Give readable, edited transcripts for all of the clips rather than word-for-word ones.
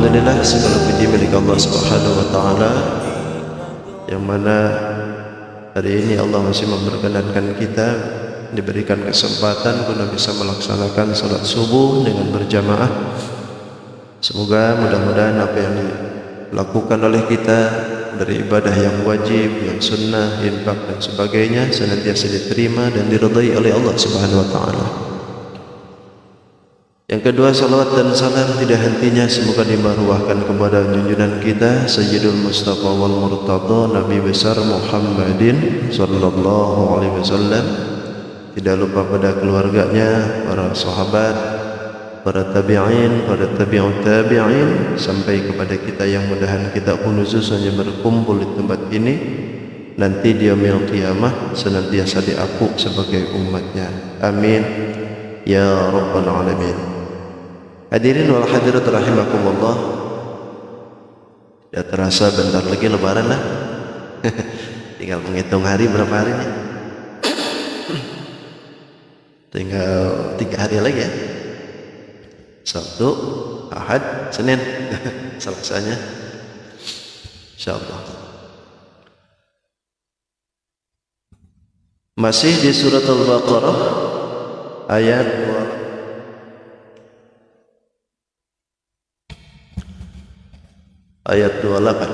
Alhamdulillah, segala puji milik Allah Subhanahu wa taala, yang mana hari ini Allah masih memperkenankan kita diberikan kesempatan guna bisa melaksanakan salat subuh dengan berjamaah. Semoga mudah-mudahan apa yang dilakukan oleh kita dari ibadah yang wajib, yang sunnah, infak dan sebagainya senantiasa diterima dan diridai oleh Allah Subhanahu wa taala. Yang kedua, salawat dan salam tidak hentinya semoga dimaruahkan kepada junjungan kita Sayyidul Mustafa wal Murtada, Nabi besar Muhammadin sallallahu alaihi wasallam. Tidak lupa pada keluarganya, para sahabat, para tabi'in, para tabi'ut tabi'in, sampai kepada kita yang mudahan kita pun khususnya berkumpul di tempat ini nanti di yaumil qiyamah senantiasa diaku sebagai umatnya. Amin ya rabbal alamin. Hadirin wal hadirat rahimakumullah. Sudah terasa bentar lagi lebaran lah. Tinggal menghitung hari, berapa hari nih? Tinggal 3 hari lagi ya. Sabtu, Ahad, Senin. Selasanya insyaallah. Masih di surat Al-Baqarah ayat 28.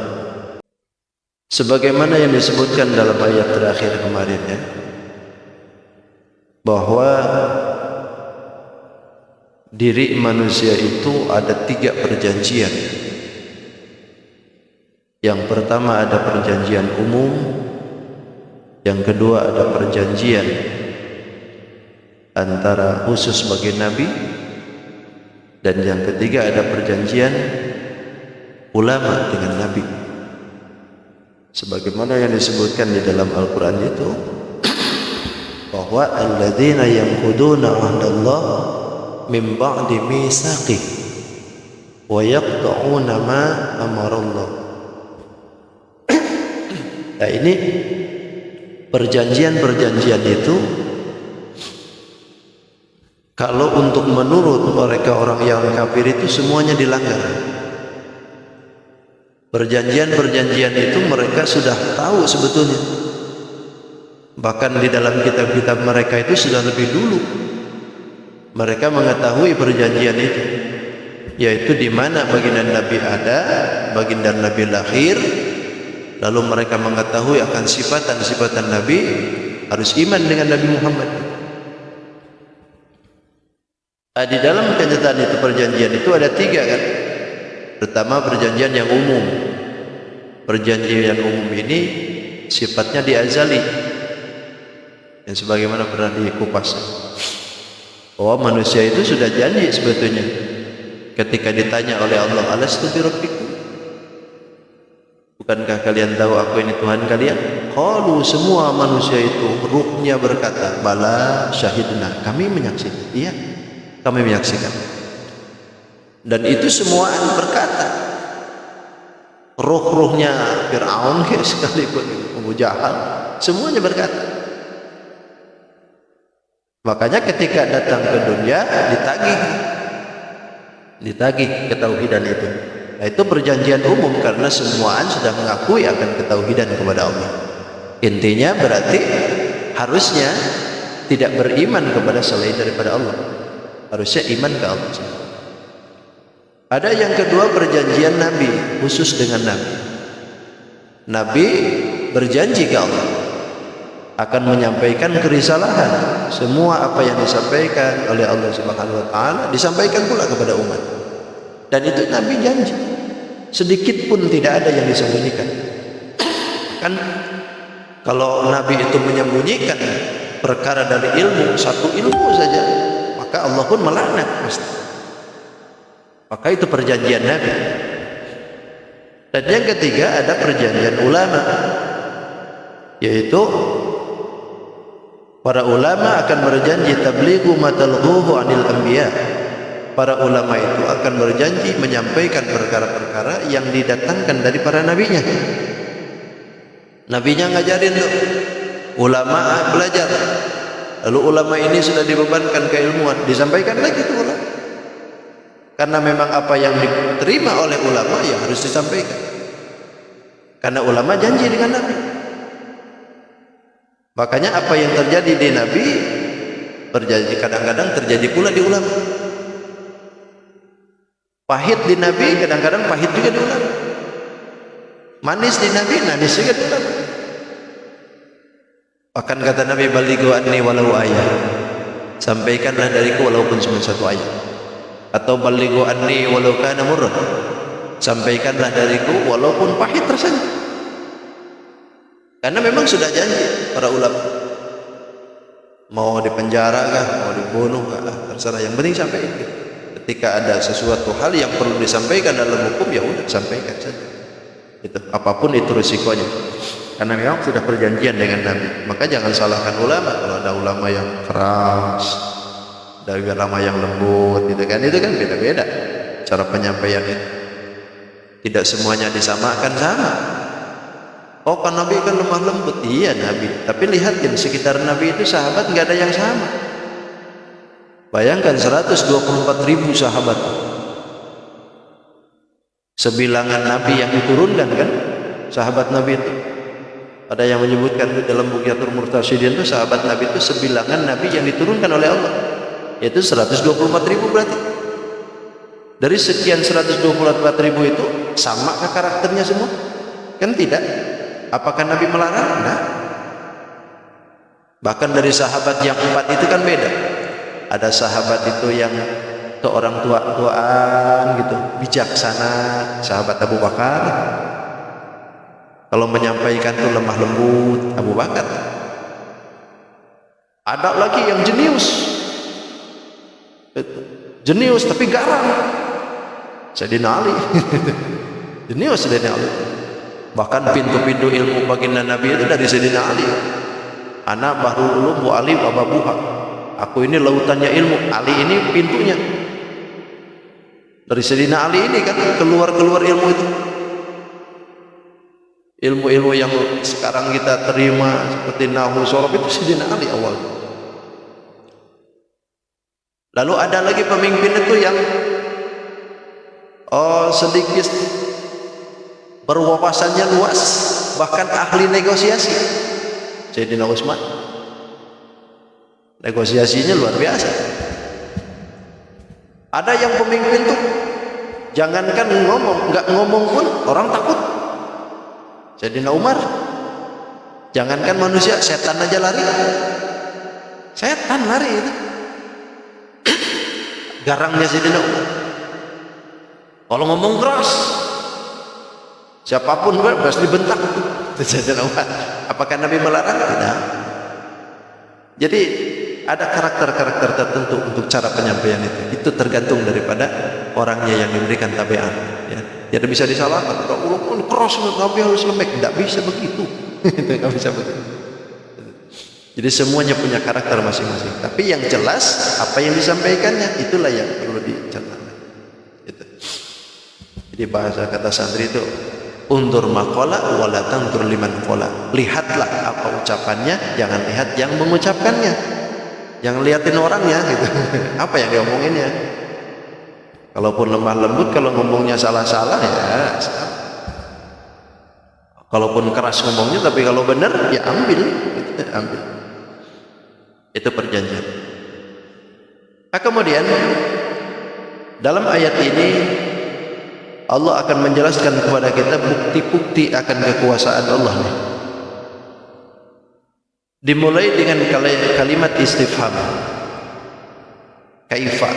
Sebagaimana yang disebutkan dalam ayat terakhir kemarin ya, bahwa diri manusia itu ada 3 perjanjian. Yang pertama ada perjanjian umum, yang kedua ada perjanjian antara khusus bagi Nabi, dan yang ketiga ada perjanjian ulama dengan Nabi. Sebagaimana yang disebutkan di dalam Al-Quran itu, bahwa alladzina yanquduna ahdallah min ba'di mitsaqih wa yaqta'una ma amarallah. Nah, ini perjanjian-perjanjian itu kalau untuk menurut mereka orang yang kafir itu semuanya dilanggar. Perjanjian-perjanjian itu mereka sudah tahu sebetulnya. Bahkan di dalam kitab-kitab mereka itu sudah lebih dulu mereka mengetahui perjanjian itu, yaitu di mana baginda Nabi ada, baginda Nabi lahir, lalu mereka mengetahui akan sifatan-sifatan Nabi, harus iman dengan Nabi Muhammad. Di dalam kenyataan itu perjanjian itu ada 3 kan. Pertama perjanjian yang umum. Perjanjian yang umum ini sifatnya diazali, dan sebagaimana pernah dikupas bahwa manusia itu sudah janji sebetulnya ketika ditanya oleh Allah, alastu bi rabbikum, bukankah kalian tahu aku ini Tuhan kalian? Qalu, semua manusia itu ruhnya berkata, bala syahidna, kami menyaksikan. Iya, kami menyaksikan. Dan itu semua berkata, ruh-ruhnya Fir'aun sekalipun Abu Jahal, semuanya berkata. Makanya ketika datang ke dunia ditagih ketauhidan itu. Nah, itu perjanjian umum karena semuaan sudah mengakui akan ketauhidan kepada Allah. Intinya berarti harusnya tidak beriman kepada selain daripada Allah, harusnya iman ke Allah. Ada yang kedua perjanjian Nabi, khusus dengan Nabi. Nabi berjanji ke Allah akan menyampaikan kerisalahan. Semua apa yang disampaikan oleh Allah Subhanahu wa taala disampaikan pula kepada umat. Dan itu Nabi janji. Sedikit pun tidak ada yang disembunyikan. Kan kalau Nabi itu menyembunyikan perkara dari ilmu, satu ilmu saja, maka Allah pun melaknat pasti. Maka itu perjanjian Nabi. Dan yang ketiga ada perjanjian ulama, yaitu para ulama akan berjanji tablighu matalghuhu anil anbiya. Para ulama itu akan berjanji menyampaikan perkara-perkara yang didatangkan dari para nabinya. Nabinya ngajarin tuh, ulama belajar. Lalu ulama ini sudah dibebankan keilmuan, disampaikan lagi tuh ulama. Karena memang apa yang diterima oleh ulama ya harus disampaikan. Karena ulama janji dengan Nabi. Makanya apa yang terjadi di Nabi terjadi, kadang-kadang terjadi pula di ulama. Pahit di Nabi kadang-kadang pahit juga di ulama. Manis di Nabi manis juga di ulama. Bahkan kata Nabi, balighu anni walau ayat, sampaikanlah dariku walaupun cuma satu ayat. Atau balighu anni walau kana murrah, sampaikanlah dariku walaupun pahit rasanya. Karena memang sudah janji para ulama, mau dipenjara kah, mau dibunuh kah, terserah, yang penting sampaikan. Ketika ada sesuatu hal yang perlu disampaikan dalam hukum, ya udah sampaikan saja. Itu apapun itu risikonya. Karena memang sudah perjanjian dengan Nabi. Maka jangan salahkan ulama. Kalau ada ulama yang keras, ada ulama yang lembut, itu kan beda-beda cara penyampaian itu. Tidak semuanya disamakan sama. Oh kan Nabi kan lemah lembut. Iya Nabi. Tapi lihatin sekitar Nabi itu sahabat nggak ada yang sama. Bayangkan 124.000 sahabat. Sebilangan Nabi yang diturunkan kan, sahabat Nabi itu. Ada yang menyebutkan dalam Bughyatul Murtasyidin itu sahabat Nabi itu sebilangan Nabi yang diturunkan oleh Allah. Yaitu 124.000 berarti. Dari sekian 124.000 itu samakah karakternya semua? Kan tidak. Apakah Nabi melarang? Nah. Bahkan dari sahabat yang 4 itu kan beda. Ada sahabat itu yang ke orang tua-tuaan gitu, bijaksana, sahabat Abu Bakar. Kalau menyampaikan itu lemah lembut, Abu Bakar. Ada lagi yang jenius tapi garang, Sayyidina Ali. Jenius Sayyidina Ali. Bahkan pintu-pintu ilmu baginda Nabi itu dari Sayyidina Ali. Ana bahrul ulum wa Ali wa babuha. Aku ini lautannya ilmu, Ali ini pintunya. Dari Sayyidina Ali ini kan keluar ilmu itu. Ilmu-ilmu yang sekarang kita terima seperti nahwu sorof itu Sayyidina Ali awal. Lalu ada lagi pemimpin itu yang sedikit berwawasannya luas, bahkan ahli negosiasi. Sayyidina Utsman. Negosiasinya luar biasa. Ada yang pemimpin tuh jangankan ngomong, nggak ngomong pun orang takut. Sayyidina Umar, jangankan manusia, setan aja lari. Setan lari itu. Garangnya Sayyidina Umar. Kalau ngomong keras, siapapun harus dibentak. Sayyidina Umar. Apakah Nabi melarang? Tidak. Jadi ada karakter-karakter tertentu untuk cara penyampaian itu. Itu tergantung daripada orangnya yang diberikan tabiat. Ya. Tidak bisa disalahkan. Kalau keras Nabi harus lembek, tidak bisa begitu. Tidak bisa begitu. Jadi semuanya punya karakter masing-masing. Tapi yang jelas apa yang disampaikannya itulah yang perlu dicatat. Itu. Jadi bahasa kata santri itu undur maqala wala tantur liman qala. Lihatlah apa ucapannya, jangan lihat yang mengucapkannya. Yang liatin orangnya gitu. Apa yang diomonginnya. Kalaupun lemah lembut, kalau ngomongnya salah-salah ya salah. Kalaupun keras ngomongnya, tapi kalau benar ya ambil, ambil. Itu perjanjian. Nah, kemudian dalam ayat ini Allah akan menjelaskan kepada kita bukti-bukti akan kekuasaan Allah nih. Dimulai dengan kalimat istifham. Kaifa.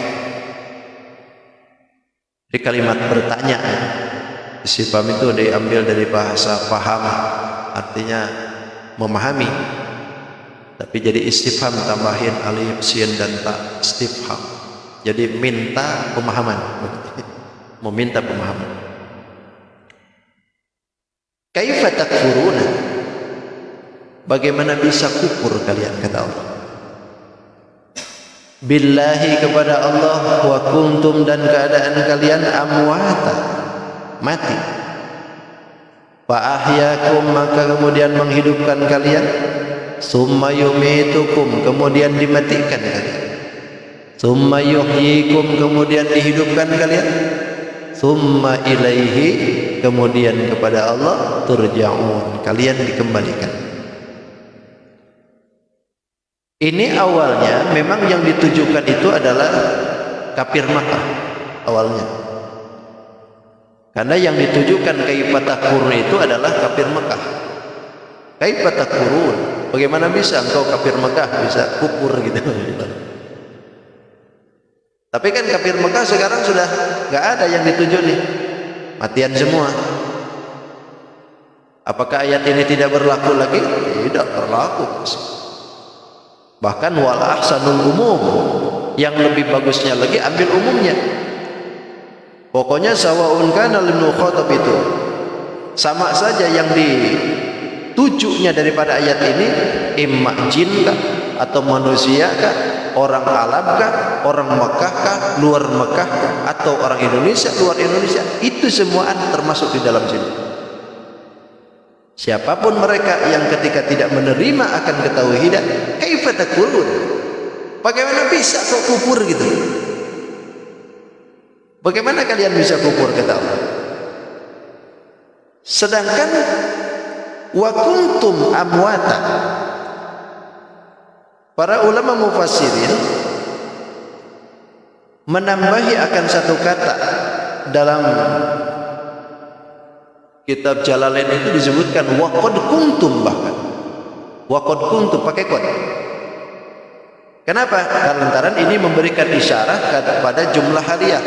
Di kalimat bertanya. Istifham itu diambil dari bahasa faham, artinya memahami. Tapi jadi istifham tambahin alif, sin dan ta, istifham. Jadi minta pemahaman. Meminta pemahaman. Kaifa takfuruna? Bagaimana bisa kufur kalian, kata Allah. Billahi, kepada Allah, wa kuntum, dan keadaan kalian amwata, mati. Fa ahyakum, maka kemudian menghidupkan kalian. Summa yumitukum, kemudian dimatikan kalian. Tsumma yuhyikum, kemudian dihidupkan kalian. Tsumma ilaihi, kemudian kepada Allah turja'un, kalian dikembalikan. Ini awalnya memang yang ditujukan itu adalah kafir Makkah awalnya. Karena yang ditujukan kaifa takfurun itu adalah kafir Makkah. Kaifa takfurun, bagaimana bisa engkau kafir Makkah bisa kufur gitu. Tapi kan kafir Mekah sekarang sudah nggak ada yang dituju nih, matian semua. Apakah ayat ini tidak berlaku lagi? Tidak berlaku. Bahkan wal ahsanul umum, yang lebih bagusnya lagi ambil umumnya. Pokoknya sawaun kana lil mukhatab itu sama saja yang ditujunya daripada ayat ini, imma jin kah atau manusia kah, orang alam kah, orang Mekah kah, luar Mekah kah, atau orang Indonesia, luar Indonesia, itu semua termasuk di dalam sini. Siapapun mereka yang ketika tidak menerima akan ketauhidan, kaifa takfurun, bagaimana bisa kau kufur gitu? Bagaimana kalian bisa kufur, kata Allah? Sedangkan wa kuntum amwata, para ulama mufassirin menambahi akan satu kata dalam kitab Jalalain itu disebutkan waqad kuntum, bahkan waqad kuntum pakai qad. Kenapa? Lantaran ini memberikan isyarat kepada jumlah hariah.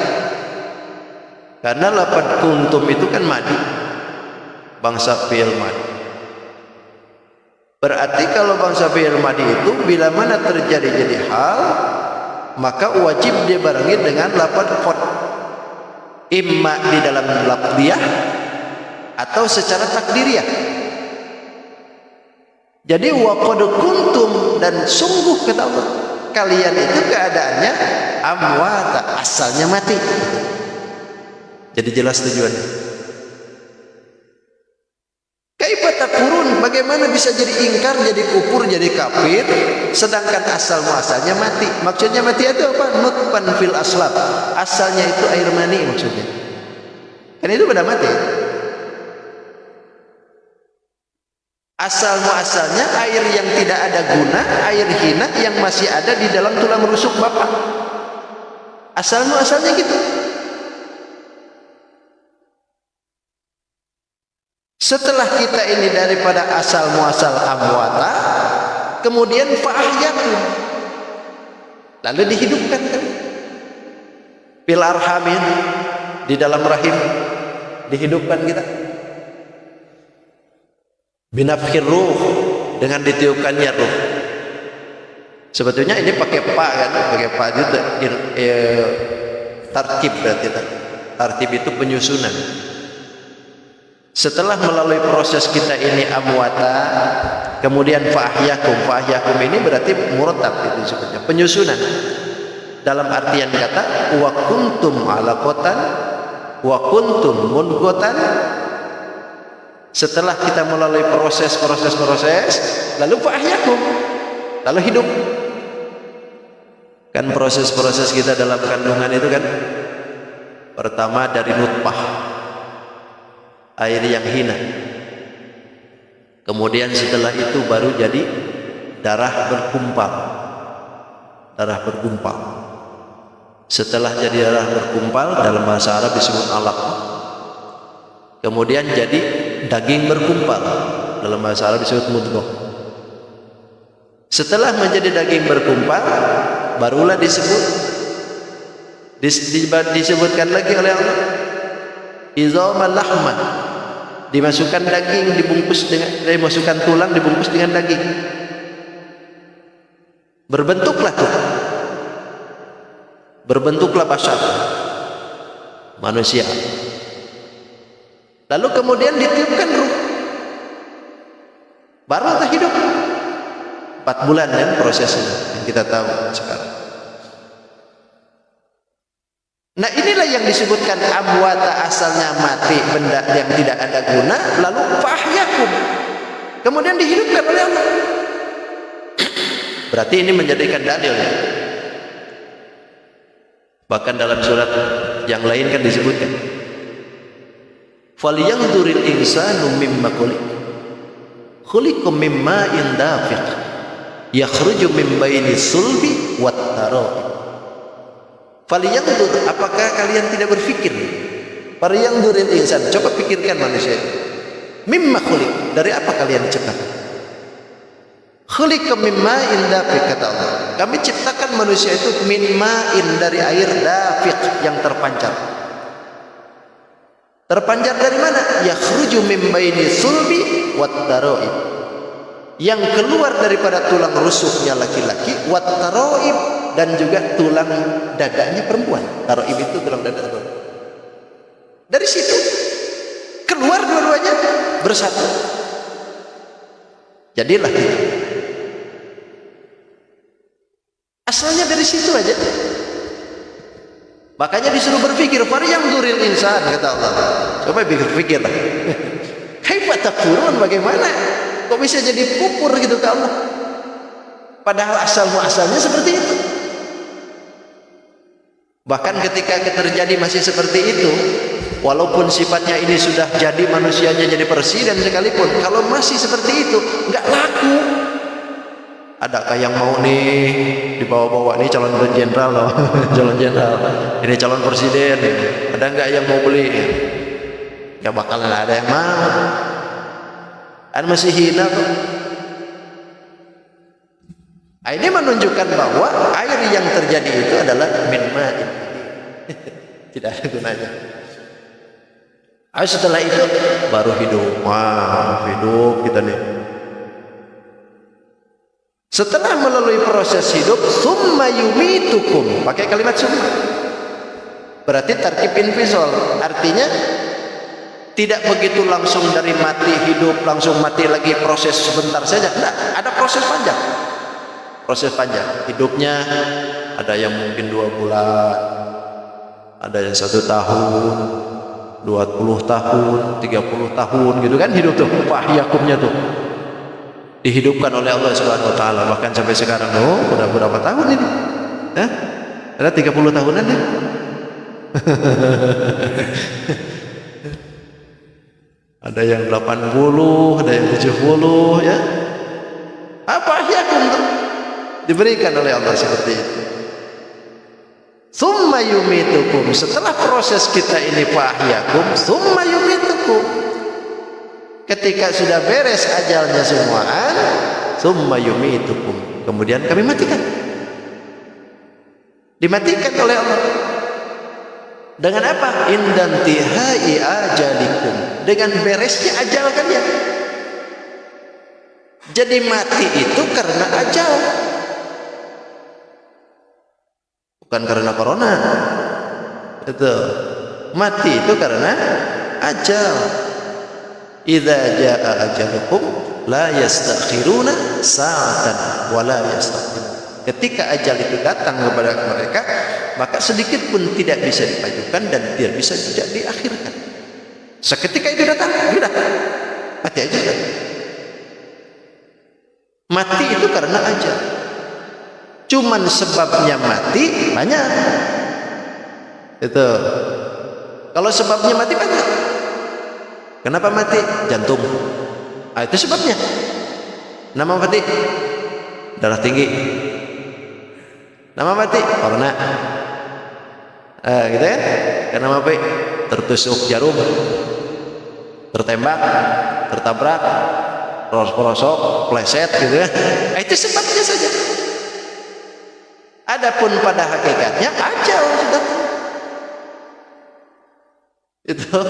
Karena lafaz kuntum itu kan madi, bangsa fi'il madi. Berarti kalau bangsa fi'il madi itu bila mana terjadi jadi hal, maka wajib dia barengi dengan lafaz qad, imma di dalam lafziyah atau secara takdiriyah. Jadi waqad kuntum, dan sungguh kata Allah, kalian itu keadaannya amwata, asalnya mati. Jadi jelas tujuannya. Kaifa takfurun, bagaimana bisa jadi ingkar, jadi kufur, jadi kafir, sedangkan asal muasalnya mati. Maksudnya mati itu apa? Nutfan fil aslab, asalnya itu air mani maksudnya. Kan itu pada mati. Asal muasalnya air yang tidak ada guna, air hina yang masih ada di dalam tulang rusuk bapak. Asal muasalnya gitu. Setelah kita ini daripada asal muasal amwata, kemudian fa'ahyakum, lalu dihidupkan kan? Fil arhamin, di dalam rahim dihidupkan kita. Binafkhir ruh, dengan ditiupkannya ruh. Sebetulnya ini pakai pa kan, pakai pa itu tartib berarti. Tartib itu penyusunan. Setelah melalui proses kita ini amwata, kemudian fa'ahyakum ini berarti murattab, itu sebetulnya penyusunan. Dalam artian kata wa kuntum alaqatan wa kuntum mudghatan. Setelah kita melalui proses lalu fa'ahyakum, lalu hidup. Kan proses-proses kita dalam kandungan itu kan, pertama dari nutfah, air yang hina, kemudian setelah itu baru jadi darah bergumpal. Setelah jadi darah bergumpal, dalam bahasa Arab disebut alaq. Kemudian jadi daging bergumpal, dalam bahasa Arab disebut mudghah. Setelah menjadi daging bergumpal, barulah disebutkan lagi oleh Allah izaman lahman, dimasukkan daging, dimasukkan tulang, dibungkus dengan daging, berbentuklah bashar, manusia. Lalu kemudian ditiupkan ruh, baru kita hidup. 4 bulan kan prosesnya yang kita tahu sekarang. Nah, inilah yang disebutkan amwata, asalnya mati, benda yang tidak ada guna, lalu fa'ahyakum, kemudian dihidupkan oleh Allah. Berarti ini menjadikan dalil ya, Bahkan dalam surat yang lain kan disebutkan, falyanzuril insanu mimma khuliqa mim ma'in dafiq yakhruju min baini sulbi wat tara'ib. Falyanzur, apakah kalian tidak berpikir? Falyanzuril insan, coba pikirkan manusia. Mimma khuliq, dari apa kalian diciptakan? Khuliqa mim ma'in dafiq, kata Allah. Kami ciptakan manusia itu min ma'in, dari air dafiq yang terpancar. Terpancar dari mana? Yakhruju min baini sulbi wat tara'ib, yang keluar daripada tulang rusuknya laki-laki, wat tara'ib, dan juga tulang dadanya perempuan. Tara'ib itu tulang dada perempuan. Dari situ keluar dua-duanya bersatu. Jadilah kita. Asalnya dari situ aja. Makanya disuruh berpikir, falyanzuril insan, kata Allah. Coba pikir-pikirlah. Kaifa takfurun, bagaimana kok bisa jadi kufur gitu ke Allah? Padahal asal-muasalnya seperti itu. Bahkan ketika terjadi masih seperti itu, walaupun sifatnya ini sudah jadi manusianya jadi presiden sekalipun, kalau masih seperti itu nggak laku. Adakah yang mau nih dibawa-bawa nih calon jenderal loh, calon jenderal, ini calon presiden, ada nggak yang mau beli? Nggak bakalan ada yang mau. Kan masih hina tuh. Ini menunjukkan bahwa air yang terjadi itu adalah min ma'in. Tidak ada gunanya. Setelah itu baru hidup. Wah, hidup kita nih. Setelah melalui proses hidup, summa yumitukum, pakai kalimat summa. Berarti tarkib infisal, artinya tidak begitu langsung dari mati hidup langsung mati lagi, proses sebentar saja. Tidak, ada proses panjang. Proses panjang. Hidupnya ada yang mungkin 2 bulan, ada yang 1 tahun, 20 tahun, 30 tahun gitu kan hidup tuh. Wahyakumnya tuh dihidupkan oleh Allah Subhanahu wa taala, bahkan sampai sekarang. Oh, udah berapa tahun ini? Ada 30 tahunan ya. Ada yang 80, ada yang 70 ya. Apa ahyakum tuh? Diberikan oleh Allah seperti itu. Summa yumitukum, setelah proses kita ini fahyakum, summa yumitukum. Ketika sudah beres ajalnya semuaan, summa yumitukum, kemudian kami matikan. Dimatikan oleh Allah. Dengan apa? Indantihai ajalikum, dengan beresnya ajal kalian. Jadi mati itu karena ajal, bukan karena corona. Itu mati itu karena ajal. Idza jaa ajalukum la yastakhiruna sa'atan wa la yastaqdimun. Ketika ajal itu datang kepada mereka, maka sedikit pun tidak bisa dipajukan dan tidak bisa juga diakhirkan. Seketika itu datang, sudah mati aja. Mati itu karena ajal. Cuman sebabnya mati banyak. Itu. Kalau sebabnya mati banyak. Kenapa mati? Jantung. Itu sebabnya. Nama mati? Darah tinggi. Nama mati? Corona. Gitu ya? Karena mati? Tertusuk jarum, tertembak, tertabrak, perosok, pleset, gitu ya. Itu sebabnya saja. Adapun pada hakikatnya ajal sudah. Itu.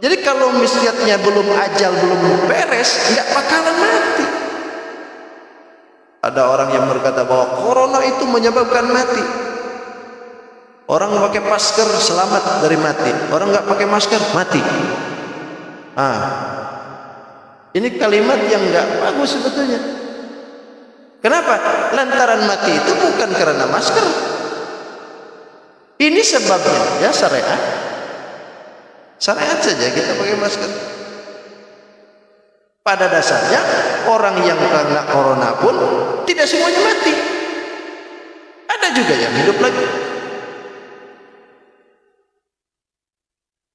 Jadi kalau misalnya belum ajal, belum beres, nggak bakalan mati. Ada orang yang berkata bahwa corona itu menyebabkan mati. Orang pakai masker selamat dari mati, orang nggak pakai masker mati. Ini kalimat yang nggak bagus sebetulnya. Kenapa? Lantaran mati itu bukan karena masker. Ini sebabnya ya syariat. Syariat saja kita pakai masker. Pada dasarnya orang yang kena corona pun tidak semuanya mati. Ada juga yang hidup lagi.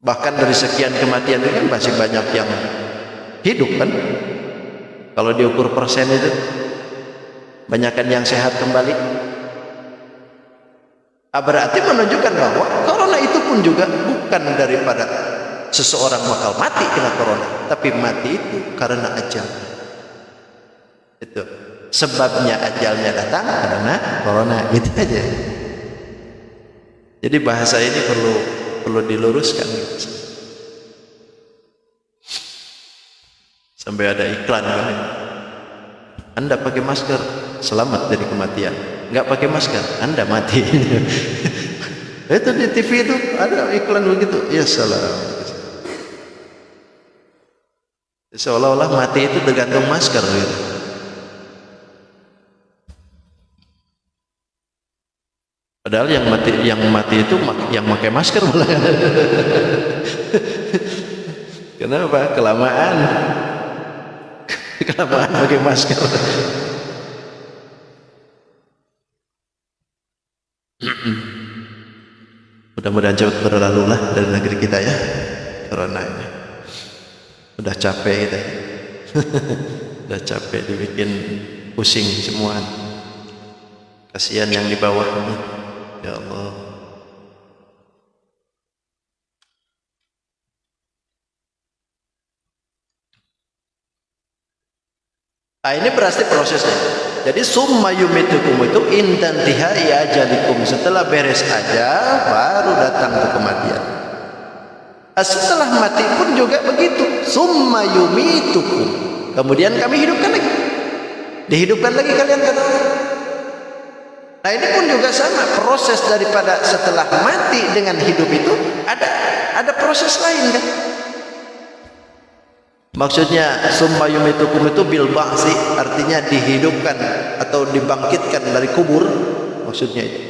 Bahkan dari sekian kematian itu kan masih banyak yang hidup kan. Kalau diukur persen itu, banyakkan yang sehat kembali. Berarti menunjukkan bahwa corona itu pun juga bukan daripada seseorang bakal mati kena corona, tapi mati itu karena ajal. Itu sebabnya ajalnya datang karena corona, gitu aja. Jadi bahasa ini perlu diluruskan. Sampai ada iklan kan, Anda pakai masker selamat dari kematian, nggak pakai masker Anda mati. Itu di TV itu ada iklan begitu, ya salam. Seolah-olah mati itu tergantung masker gitu. Padahal yang mati itu yang pakai masker malah. Kenapa? Kelamaan pakai masker. Mudah-mudahan cepat berlalu lah dari negeri kita ya, corona ini. Udah capek kita. Udah capek dibikin pusing semua. Kasihan yang di bawah. Ya Allah. Ini berarti prosesnya. Jadi summa yumitukum itu intantihai ajalikum, setelah beres aja baru datang ke kematian. Setelah mati pun juga begitu, summa yumitukum, kemudian kami hidupkan lagi, dihidupkan lagi kalian kata Allah. Nah ini pun juga sama, proses daripada setelah mati dengan hidup itu ada proses lain kan. Maksudnya summa yumitukum itu bil ba'si, artinya dihidupkan atau dibangkitkan dari kubur, maksudnya itu.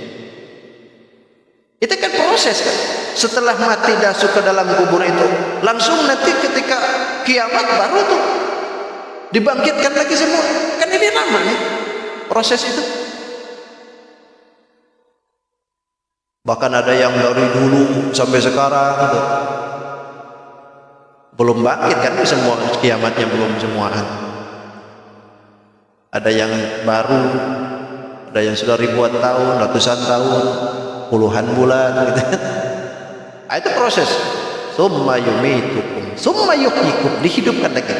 Itu kan proses kan. Setelah mati masuk ke dalam kubur itu, langsung nanti ketika kiamat baru tuh dibangkitkan lagi semua. Kan ini lama nih proses itu. Bahkan ada yang dari dulu sampai sekarang tuh belum bangkit kan, semua kiamatnya belum semuaan. Ada yang baru, ada yang sudah ribuan tahun, ratusan tahun, puluhan bulan gitu. Itu proses. Summa yumitukum, summa yuhyikum, dihidupkan lagi.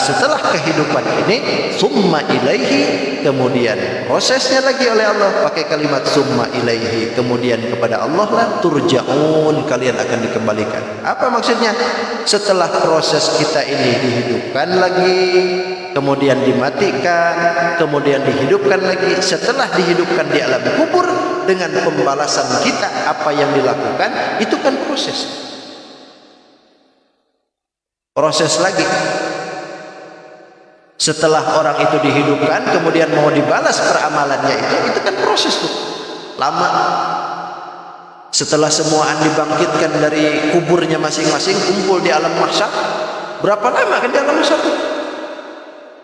Setelah kehidupan ini, summa ilaihi, kemudian prosesnya lagi oleh Allah pakai kalimat summa ilaihi, kemudian kepada Allah lah turja'un, kalian akan dikembalikan. Apa maksudnya? Setelah proses kita ini dihidupkan lagi, kemudian dimatikan, kemudian dihidupkan lagi, setelah dihidupkan di alam kubur dengan pembalasan kita apa yang dilakukan, itu kan proses lagi. Setelah orang itu dihidupkan kemudian mau dibalas peramalannya itu kan proses tuh lama. Setelah semuaan dibangkitkan dari kuburnya masing-masing, kumpul di alam mahsyar, berapa lama kan di alam mahsyar tuh?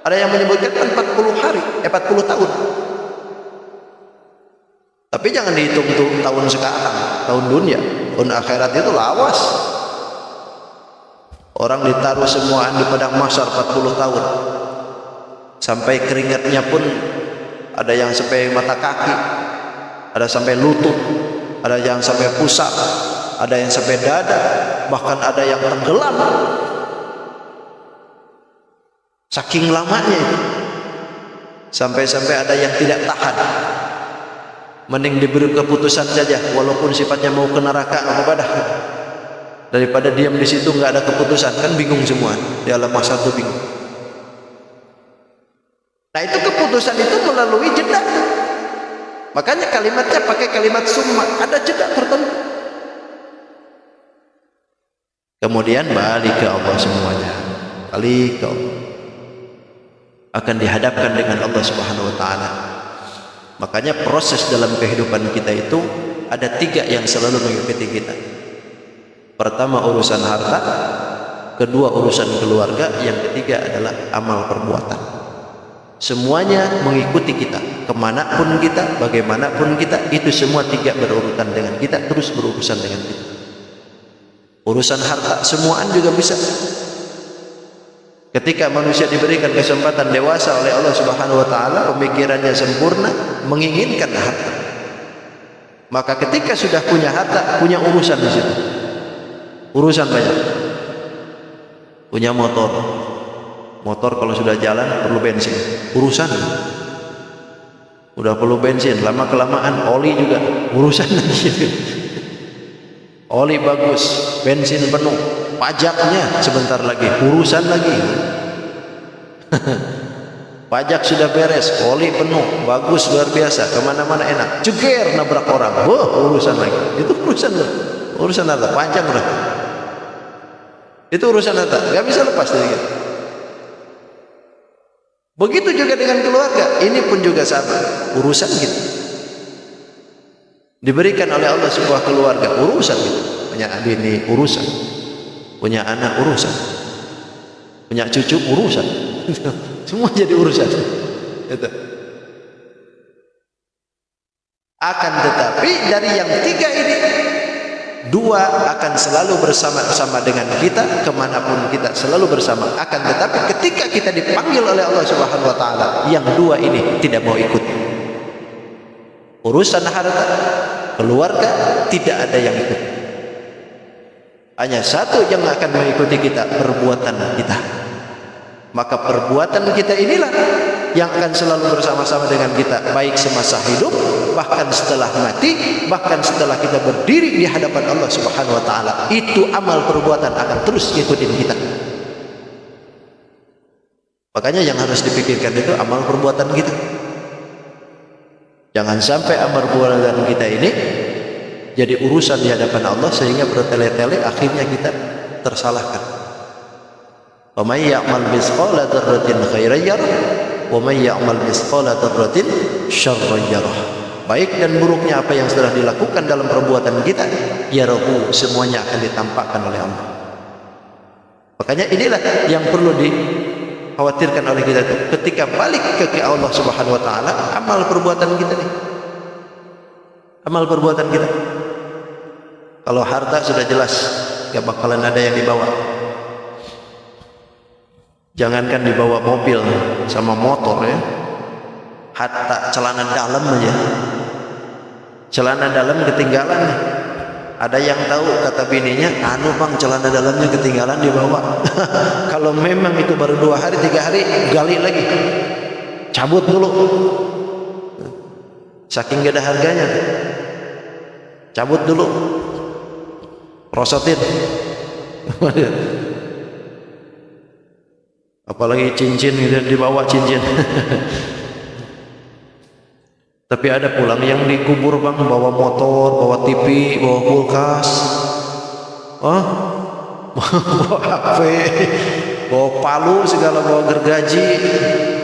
Ada yang menyebutkan 40 hari, 40 tahun. Tapi jangan dihitung tuh tahun sekarang, tahun dunia. Tahun akhirat itu lawas. Orang ditaruh semuaan di padang mahsyar 40 tahun. Sampai keringatnya pun ada yang sampai mata kaki, ada sampai lutut, ada yang sampai pusat, ada yang sampai dada, bahkan ada yang tenggelam. Saking lamanya itu, sampai-sampai ada yang tidak tahan, mending diberi keputusan saja, walaupun sifatnya mau ke neraka nggak apa-apa dah, daripada diam di situ nggak ada keputusan. Kan bingung semua di alam mahsyar tuh, bingung. Nah itu keputusan itu melalui jeda. Makanya kalimatnya pakai kalimat summa, ada jeda tertentu. Kemudian balik ke Allah semuanya, balik ke Allah, akan dihadapkan dengan Allah Subhanahu wa ta'ala. Makanya proses dalam kehidupan kita itu ada 3 yang selalu mengikuti kita. Pertama urusan harta, kedua urusan keluarga, yang ketiga adalah amal perbuatan. Semuanya mengikuti kita, kemanapun kita, bagaimanapun kita, itu semua 3 berurutan dengan kita, terus berurusan dengan kita. Urusan harta semuaan juga bisa. Ketika manusia diberikan kesempatan dewasa oleh Allah Subhanahu wa taala, pemikirannya sempurna, menginginkan harta. Maka ketika sudah punya harta, punya urusan di situ. Urusan banyak. Punya motor. Motor kalau sudah jalan perlu bensin. Urusan. Udah perlu bensin, lama kelamaan oli juga urusan lagi. Oli bagus, bensin penuh, pajaknya sebentar lagi urusan lagi. Pajak sudah beres, oli penuh, bagus luar biasa, kemana-mana enak. Ceger nabrak orang, urusan lagi. Itu urusan loh, urusan harta panjang loh. Itu urusan harta, nggak bisa lepas dari gitu. Begitu juga dengan keluarga, ini pun juga sama, urusan gitu. Diberikan oleh Allah sebuah keluarga, urusan gitu. Punya bini urusan, punya anak urusan, punya cucu urusan. Semua jadi urusan. Itu. Akan tetapi dari yang tiga ini, dua akan selalu bersama-sama dengan kita kemanapun kita, selalu bersama. Akan tetapi ketika kita dipanggil oleh Allah Subhanahu wa taala, yang dua ini tidak mau ikut. Urusan harta, keluarga, tidak ada yang ikut. Hanya satu yang akan mengikuti kita, perbuatan kita. Maka perbuatan kita inilah yang akan selalu bersama-sama dengan kita, baik semasa hidup, bahkan setelah mati, bahkan setelah kita berdiri di hadapan Allah Subhanahu wa taala. Itu amal perbuatan akan terus ngikutin kita. Makanya yang harus dipikirkan itu amal perbuatan kita. Jangan sampai amal perbuatan kita ini jadi urusan di hadapan Allah sehingga bertele-tele akhirnya kita tersalahkan. Wa may ya'mal mithqala dzarratin khairan yarah wa may ya'mal mithqala dzarratin syarran yarah. Baik dan buruknya apa yang sudah dilakukan dalam perbuatan kita, yarahu, semuanya akan ditampakkan oleh Allah. Makanya inilah yang perlu dikhawatirkan oleh kita itu. Ketika balik ke Allah Subhanahu wa taala, amal perbuatan kita nih. Amal perbuatan kita. Kalau harta sudah jelas, gak bakalan ada yang dibawa. Jangankan dibawa mobil sama motor ya, hatta celana dalam aja, celana dalam ketinggalan. Ada yang tahu, kata bininya, anu bang, celana dalamnya ketinggalan dibawa. Kalau memang itu baru 2 hari 3 hari, gali lagi, cabut dulu, saking gak ada harganya, cabut dulu, rosotin. Apalagi cincin gitu, dibawa cincin. Tapi ada pulang yang dikubur bang, bawa motor, bawa TV, bawa kulkas, bawa HP, bawa palu segala, bawa gergaji,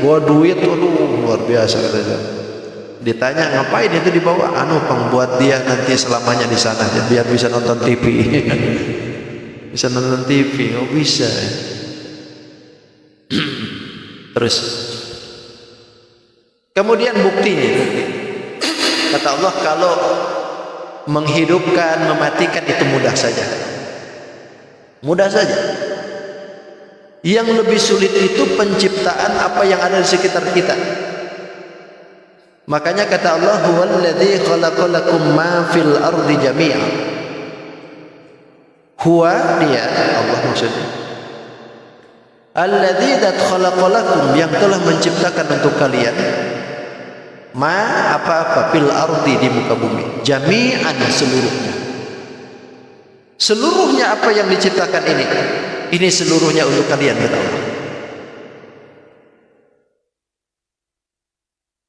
bawa duit, aduh luar biasa katanya. Ditanya ngapain itu dibawa? Anu bang, buat dia nanti selamanya di sana, biar bisa nonton TV. Bisa nonton TV, oh bisa. Terus kemudian buktinya, kata Allah, kalau menghidupkan, mematikan itu mudah saja, mudah saja. Yang lebih sulit itu penciptaan apa yang ada di sekitar kita. Makanya kata Allah, huwallazi khalaqalakum ma fil ardi jami'a. Huwa, dia Allah maksudnya, alladzi khalaqalakum, yang telah menciptakan untuk kalian, ma apa-apa, fil ardi, di muka bumi, jami'an, seluruhnya. Seluruhnya apa yang diciptakan ini seluruhnya untuk kalian, kata Allah.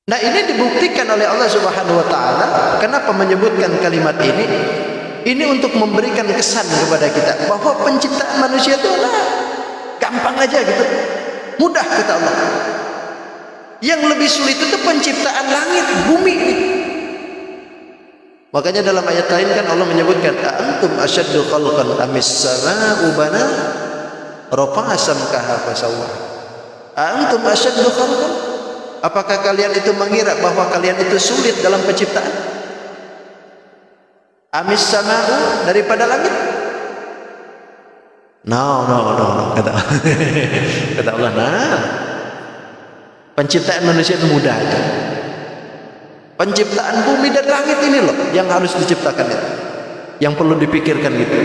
Nah, ini dibuktikan oleh Allah Subhanahu wa taala. Kenapa menyebutkan kalimat ini? Ini untuk memberikan kesan kepada kita bahwa penciptaan manusia itu gampang aja gitu, mudah, kata Allah. Yang lebih sulit itu penciptaan langit, bumi. Makanya dalam ayat lain kan Allah menyebutkan, antum asyaddu khalqan amis sama'u bana rafa'a samkaha fasawwa. Antum asyaddu khalqan, apakah kalian itu mengira bahwa kalian itu sulit dalam penciptaan? Amis sama'u, daripada langit. No, no, no, no, kata kata Allah. Nah, penciptaan manusia itu mudah aja. Penciptaan bumi dan langit ini loh yang harus diciptakan itu, yang perlu dipikirkan gitu.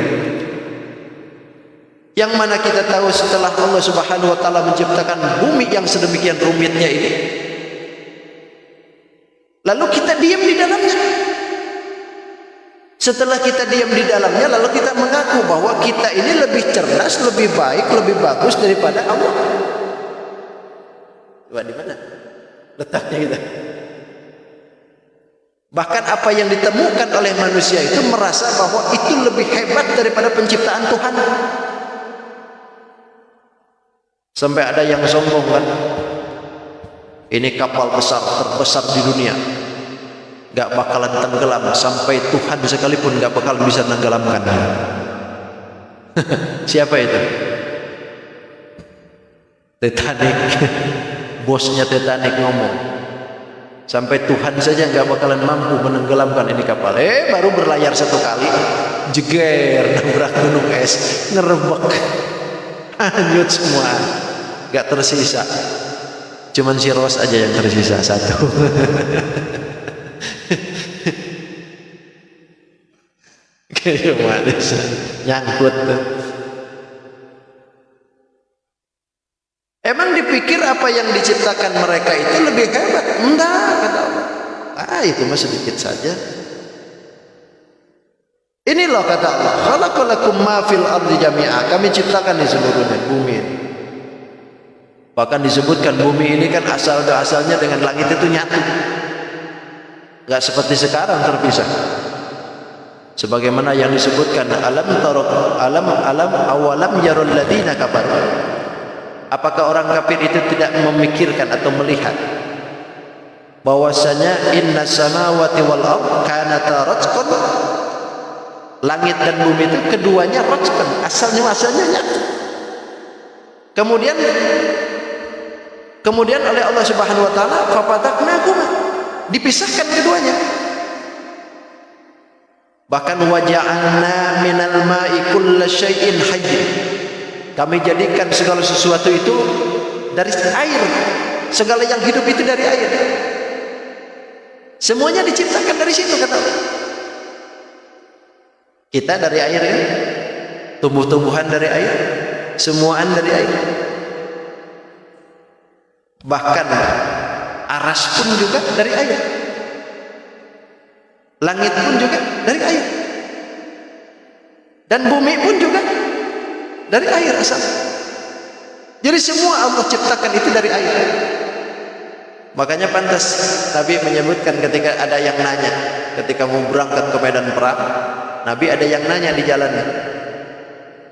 Yang mana kita tahu setelah Allah Subhanahu wa taala menciptakan bumi yang sedemikian rumitnya ini, lalu kita diam di dalamnya. Setelah kita diam di dalamnya, lalu kita mengaku bahwa kita ini lebih cerdas, lebih baik, lebih bagus daripada Allah. Coba di mana letaknya kita? Bahkan apa yang ditemukan oleh manusia itu merasa bahwa itu lebih hebat daripada penciptaan Tuhan. Sampai ada yang sombong kan, ini kapal besar terbesar di dunia, gak bakalan tenggelam, sampai Tuhan sekalipun gak bakal bisa tenggelamkan. Siapa itu? Titanic. Bosnya Titanic ngomong, sampai Tuhan saja gak bakalan mampu menenggelamkan ini kapal. Baru berlayar satu kali, jeger, nabrak gunung es, ngerebek, hanyut semua, gak tersisa. Cuman si Ros aja yang tersisa satu. Kayak manis, nyangkut. Emang dipikir apa yang diciptakan mereka itu lebih hebat? Enggak, kata Allah. Itu mah sedikit saja. Ini loh kata Allah, khalaqalakum ma fil ardi jami'a. Kami ciptakan di seluruhnya bumi ini. Bahkan disebutkan bumi ini kan asalnya dengan langit itu nyatu. Enggak seperti sekarang terpisah. Sebagaimana yang disebutkan awalam yarul ladina kafaru. Apakah orang kafir itu tidak memikirkan atau melihat bahwasanya inna samawati wal ard kanata ratqan, langit dan bumi itu keduanya ratqan, asalnya nyatu. Kemudian oleh Allah Subhanahu wa taala fafataknahuma, dipisahkan keduanya. Bahkan waja'alna minal ma'i kulla syai'in hayy, kami jadikan segala sesuatu itu dari air. Segala yang hidup itu dari air. Semuanya diciptakan dari situ kata Allah. Kita dari air kan? Tumbuh-tumbuhan dari air, semuaan dari air. Bahkan aras pun juga dari air. Langit pun juga dari air. Dan bumi pun juga dari air asal. Jadi semua Allah ciptakan itu dari air. Makanya pantas Nabi menyebutkan ketika ada yang nanya, ketika mau berangkat ke medan perang, Nabi ada yang nanya di jalannya.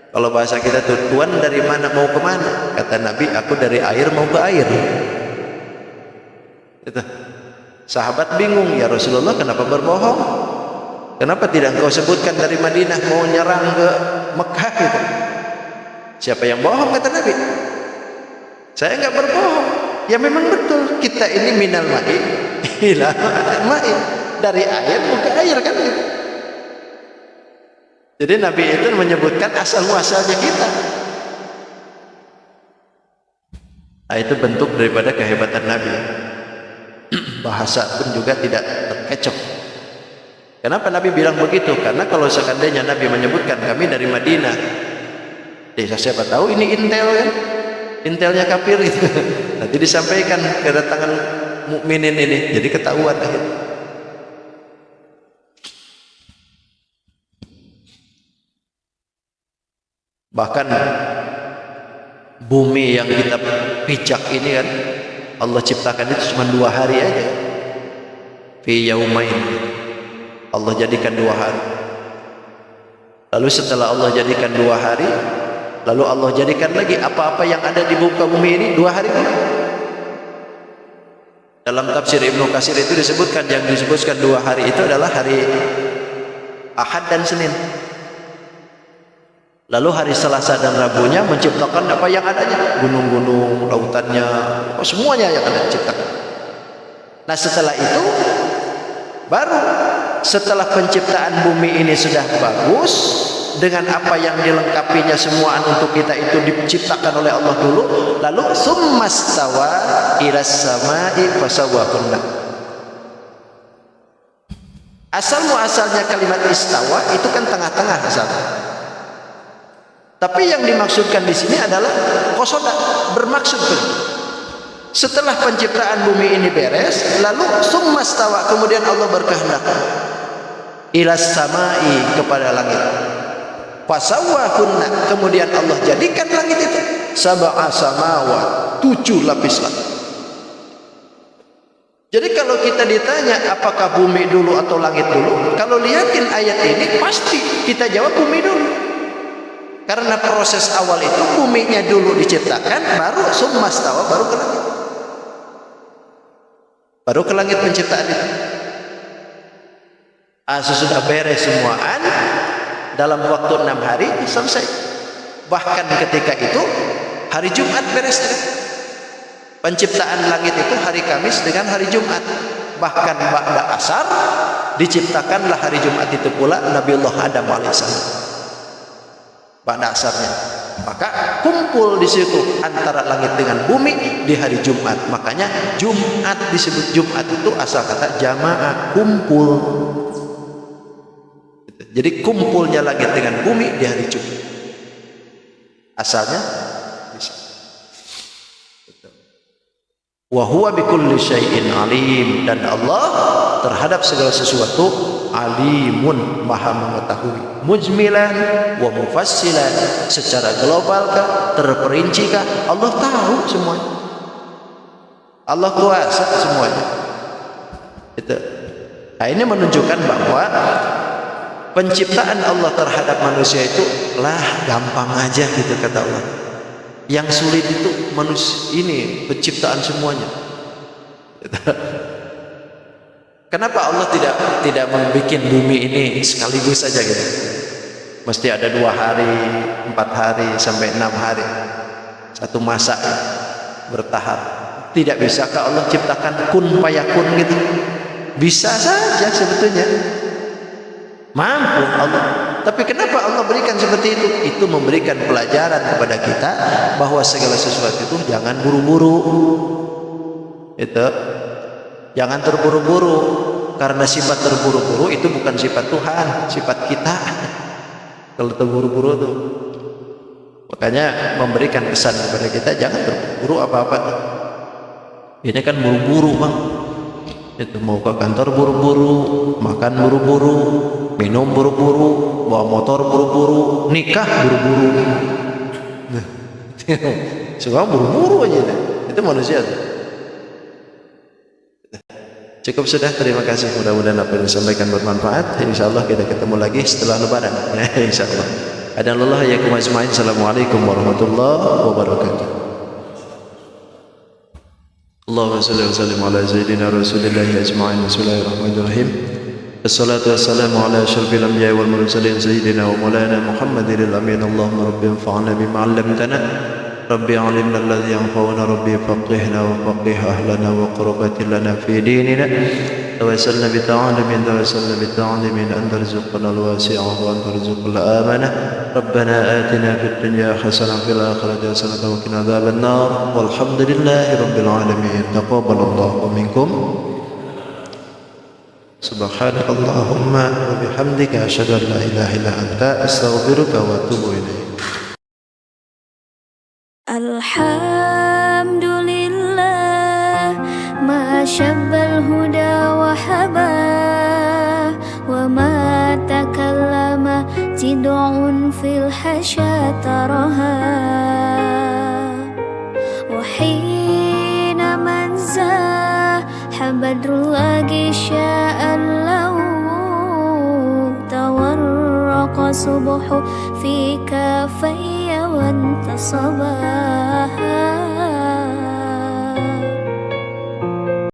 Kalau bahasa kita tuh, Tuan dari mana mau ke mana? Kata Nabi, aku dari air mau ke air. Itu. Sahabat bingung, ya Rasulullah kenapa berbohong? Kenapa tidak engkau sebutkan dari Madinah mau nyerang ke Mekah gitu? Siapa yang bohong kata Nabi? Saya enggak berbohong. Ya memang betul, kita ini minal ma'i ila ma'i, dari air ke air kan gitu. Jadi Nabi itu menyebutkan asal muasalnya kita. Nah, itu bentuk daripada kehebatan Nabi. Bahasa pun juga tidak terkecoh. Kenapa Nabi bilang begitu? Karena kalau seandainya Nabi menyebutkan kami dari Madinah, siapa tahu ini intel kan? Intelnya kafir itu. Nanti disampaikan kedatangan mukminin ini, jadi ketahuan akhirnya. Bahkan bumi yang kita pijak ini kan Allah ciptakan itu cuma 2 hari aja. Fi yaumain, Allah jadikan 2 hari. Lalu setelah Allah jadikan 2 hari, lalu Allah jadikan lagi apa-apa yang ada di muka bumi ini 2 hari pula. Dalam tafsir Ibnu Katsir itu disebutkan, yang disebutkan 2 hari itu adalah hari Ahad dan Senin. Lalu hari Selasa dan Rabunya menciptakan apa yang adanya, gunung-gunung, lautannya, semuanya yang ada diciptakan. Nah setelah itu baru setelah penciptaan bumi ini sudah bagus, dengan apa yang dilengkapinya semuaan untuk kita itu diciptakan oleh Allah dulu, lalu tsummastawa ilas samai fasawwahunna. Asal muasalnya kalimat istawa itu kan tengah-tengah asalnya. Tapi yang dimaksudkan di sini adalah qasada, bermaksud tuh. Setelah penciptaan bumi ini beres, lalu tsummastawa, kemudian Allah berkehendak ilas samai, kepada langit. Fasawwahunna, kemudian Allah jadikan langit itu sab'a samawat, 7 lapis langit. Jadi kalau kita ditanya apakah bumi dulu atau langit dulu, kalau lihatin ayat ini pasti kita jawab bumi dulu. Karena proses awal itu buminya dulu diciptakan, baru tsummastawa, baru ke langit. Baru ke langit penciptaan itu. Sesudah beres semuaan dalam waktu 6 hari selesai. Bahkan ketika itu hari Jumat beres. Penciptaan langit itu hari Kamis dengan hari Jumat. Bahkan ba'da asar diciptakanlah hari Jumat itu pula Nabiullah Adam alaihissalam. Ba'da asarnya. Maka kumpul di situ antara langit dengan bumi di hari Jumat. Makanya Jumat disebut Jumat itu asal kata jamaah, kumpul. Jadi kumpulnya langit dengan bumi di hari Jumat. Asalnya bisa. Wa huwa bikulli syai'in alim, dan Allah terhadap segala sesuatu alimun, maha mengetahui. Mujmilan wa mufassilan, secara global kah, terperinci kah, Allah tahu semuanya. Allah kuasa semuanya. Itu. Nah, ini menunjukkan bahwa penciptaan Allah terhadap manusia itu lah gampang aja gitu kata Allah. Yang sulit itu manusia ini penciptaan semuanya. Kenapa Allah tidak membuat bumi ini sekaligus saja gitu? Mesti ada 2 hari, 4 hari sampai 6 hari. Satu masa bertahap. Tidak bisakah Allah ciptakan kun fayakun gitu? Bisa saja sebetulnya. Mampu Allah. Tapi kenapa Allah berikan seperti itu? Itu memberikan pelajaran kepada kita bahwa segala sesuatu itu jangan buru-buru. Itu jangan terburu-buru, karena sifat terburu-buru itu bukan sifat Tuhan, sifat kita. Kalau terburu-buru itu, makanya memberikan pesan kepada kita jangan terburu-buru apa-apa. Ini kan buru-buru bang. Itu mau ke kantor buru-buru, makan buru-buru, minum buru-buru, bawa motor buru-buru, nikah buru-buru. Nah, semua buru-buru aja deh. Itu manusia. Cukup sudah, terima kasih. Mudah-mudahan apa yang disampaikan bermanfaat. Insyaallah kita ketemu lagi setelah Lebaran. Insyaallah. Adallah ya kumasmain. Assalamualaikum warahmatullahi wabarakatuh. Allahumma salli wa sallim ala sayyidina Rasulillahi ajma'in. Bismillahirrahmanirrahim. Assalatu wassalamu ala asyrafil anbiya'i wal mursalin sayyidina wa maulana Muhammadin al-amin. Allahumma rabbi anfa'na bima 'allamtana. Rabbi 'allimna alladhi yanfa'una. Rabbi faqihna wa faqih ahlana wa qurbatin lana fi dinina. Tawassalna bi ta'alimin, tawassalna bi ta'alimin, an tarzuqna al-wasi'a wa an tarzuqna al-amana. Rabbana atina fid dunya hasanah fil akhirati hasanah wa qina adzaban nar. Walhamdulillahi rabbil alamin. Taqabbalallahu minkum. Subhanakallahumma wa bihamdika asyhadu an la ilaha illa anta astaghfiruka wa atubu ilaik. Alhamdulillah ma syabbal huda wa haba wa ma takallama tid'un fil hasya taraha wa hina man zaha badrul agisha'an lahu tawarraqa subuhu fi kafayya wa antasabaha.